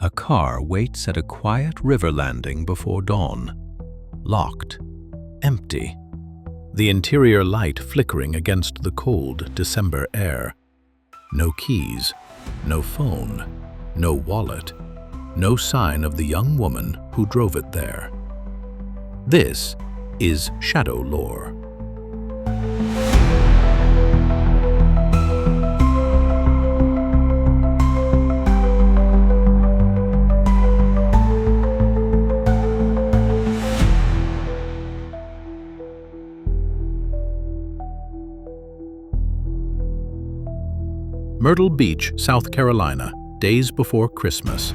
A car waits at a quiet river landing before dawn. Locked. Empty. The interior light flickering against the cold December air. No keys, no phone, no wallet, no sign of the young woman who drove it there. This is Shadow Lore. Myrtle Beach, South Carolina, days before Christmas.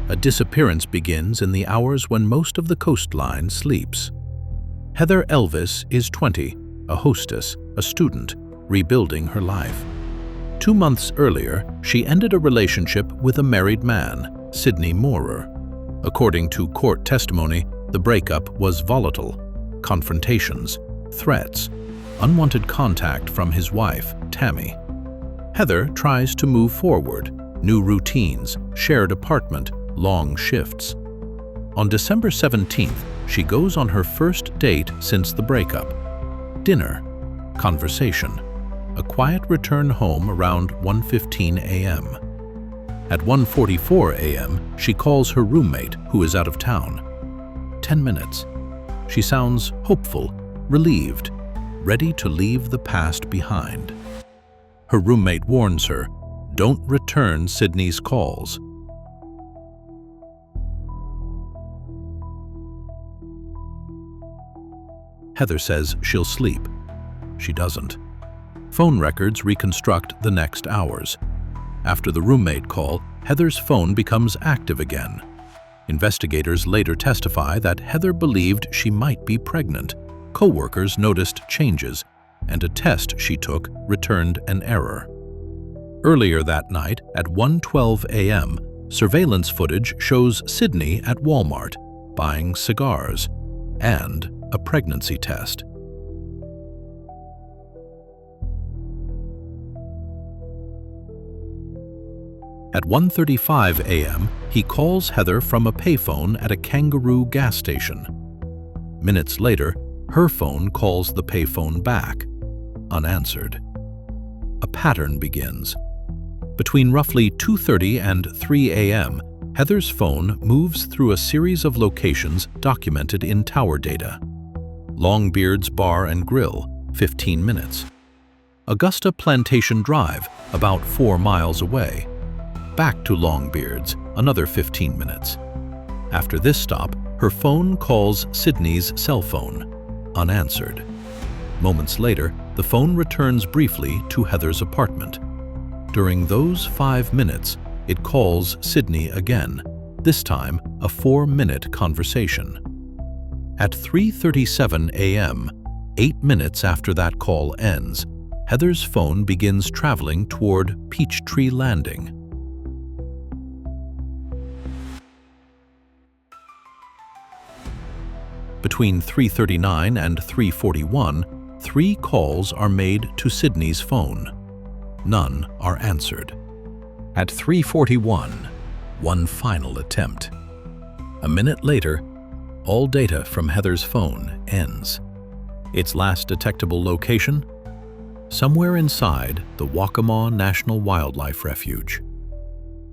A disappearance begins in the hours when most of the coastline sleeps. Heather Elvis is 20, a hostess, a student, rebuilding her life. 2 months earlier, she ended a relationship with a married man, Sidney Moorer. According to court testimony, the breakup was volatile. Confrontations, threats, unwanted contact from his wife, Tammy. Heather tries to move forward, new routines, shared apartment, long shifts. On December 17th, she goes on her first date since the breakup. Dinner, conversation, a quiet return home around 1:15 a.m. At 1:44 a.m., she calls her roommate, who is out of town. 10 minutes. She sounds hopeful, relieved, ready to leave the past behind. Her roommate warns her, don't return Sidney's calls. Heather says she'll sleep. She doesn't. Phone records reconstruct the next hours. After the roommate call, Heather's phone becomes active again. Investigators later testify that Heather believed she might be pregnant. Co-workers noticed changes, and a test she took returned an error. Earlier that night, at 1:12 a.m., surveillance footage shows Sidney at Walmart, buying cigars and a pregnancy test. At 1:35 a.m., he calls Heather from a payphone at a Kangaroo gas station. Minutes later, her phone calls the payphone back, unanswered. A pattern begins. Between roughly 2:30 and 3 a.m., Heather's phone moves through a series of locations documented in tower data. Longbeard's Bar and Grill, 15 minutes. Augusta Plantation Drive, about 4 miles away. Back to Longbeard's, another 15 minutes. After this stop, her phone calls Sidney's cell phone, unanswered. Moments later, the phone returns briefly to Heather's apartment. During those 5 minutes, it calls Sidney again, this time a 4-minute conversation. At 3:37 a.m., 8 minutes after that call ends, Heather's phone begins traveling toward Peachtree Landing. Between 3:39 and 3:41, 3 calls are made to Sidney's phone. None are answered. At 3:41, one final attempt. A minute later, all data from Heather's phone ends. Its last detectable location? Somewhere inside the Waccamaw National Wildlife Refuge.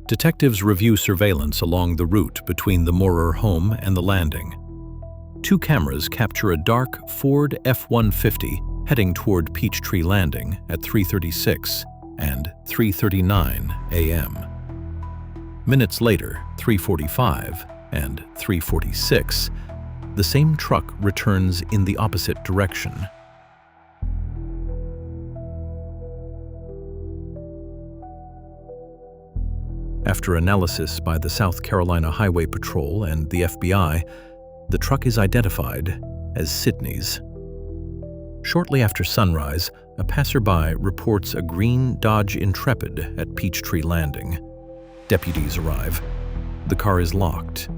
Detectives review surveillance along the route between the Moorer home and the landing. 2 cameras capture a dark Ford F-150 heading toward Peachtree Landing at 3:36 and 3:39 a.m. Minutes later, 3:45 and 3:46, the same truck returns in the opposite direction. After analysis by the South Carolina Highway Patrol and the FBI, the truck is identified as Sidney's. Shortly after sunrise, a passerby reports a green Dodge Intrepid at Peachtree Landing. Deputies arrive. The car is locked.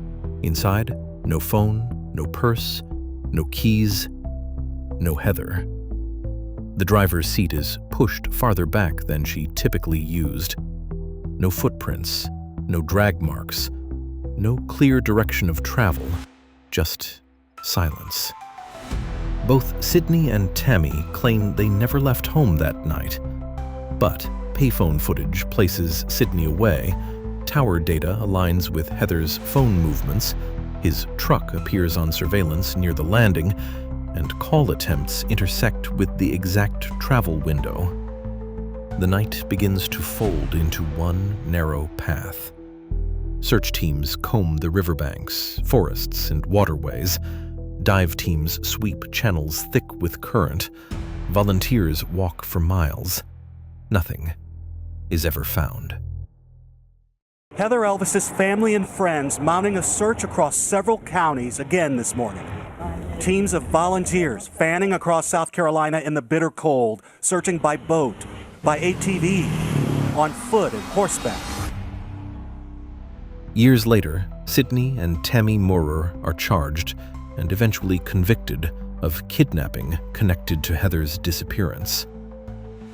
Inside, no phone, no purse, no keys, no Heather. The driver's seat is pushed farther back than she typically used. No footprints, no drag marks, No clear direction of travel, just silence. Both Sydney and Tammy claim they never left home that night. But payphone footage places Sydney away, tower data aligns with Heather's phone movements, his truck appears on surveillance near the landing, and call attempts intersect with the exact travel window. The night begins to fold into one narrow path. Search teams comb the riverbanks, forests, and waterways. Dive teams sweep channels thick with current. Volunteers walk for miles. Nothing is ever found. Heather Elvis's family and friends mounting a search across several counties again this morning. Teams of volunteers fanning across South Carolina in the bitter cold, searching by boat, by ATV, on foot and horseback. Years later, Sydney and Tammy Moorer are charged and eventually convicted of kidnapping connected to Heather's disappearance.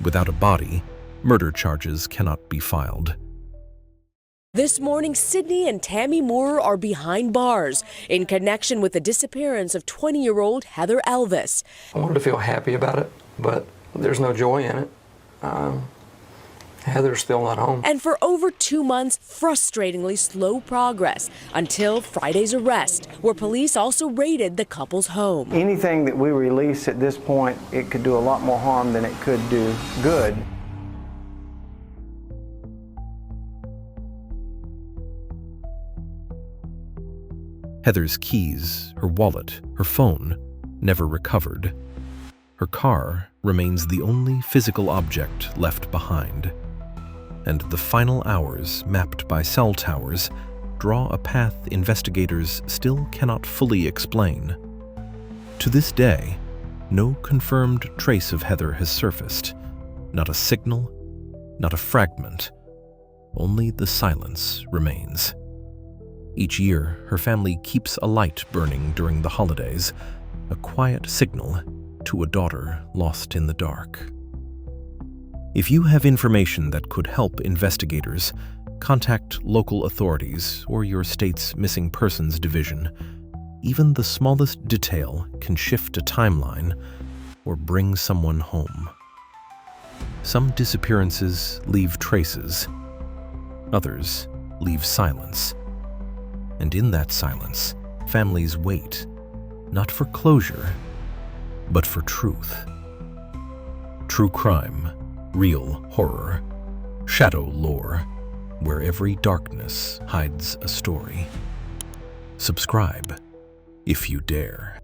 Without a body, murder charges cannot be filed. This morning, Sydney and Tammy Moorer are behind bars in connection with the disappearance of 20-year-old Heather Elvis. I wanted to feel happy about it, but there's no joy in it. Heather's still not home. And for over 2 months, frustratingly slow progress until Friday's arrest, where police also raided the couple's home. Anything that we release at this point, it could do a lot more harm than it could do good. Heather's keys, her wallet, her phone, never recovered. Her car remains the only physical object left behind. And the final hours, mapped by cell towers, draw a path investigators still cannot fully explain. To this day, no confirmed trace of Heather has surfaced. Not a signal, not a fragment. Only the silence remains. Each year, her family keeps a light burning during the holidays, a quiet signal to a daughter lost in the dark. If you have information that could help investigators, contact local authorities or your state's missing persons division. Even the smallest detail can shift a timeline or bring someone home. Some disappearances leave traces. Others leave silence. And in that silence, families wait, not for closure, but for truth. True crime, real horror, shadow lore, where every darkness hides a story. Subscribe if you dare.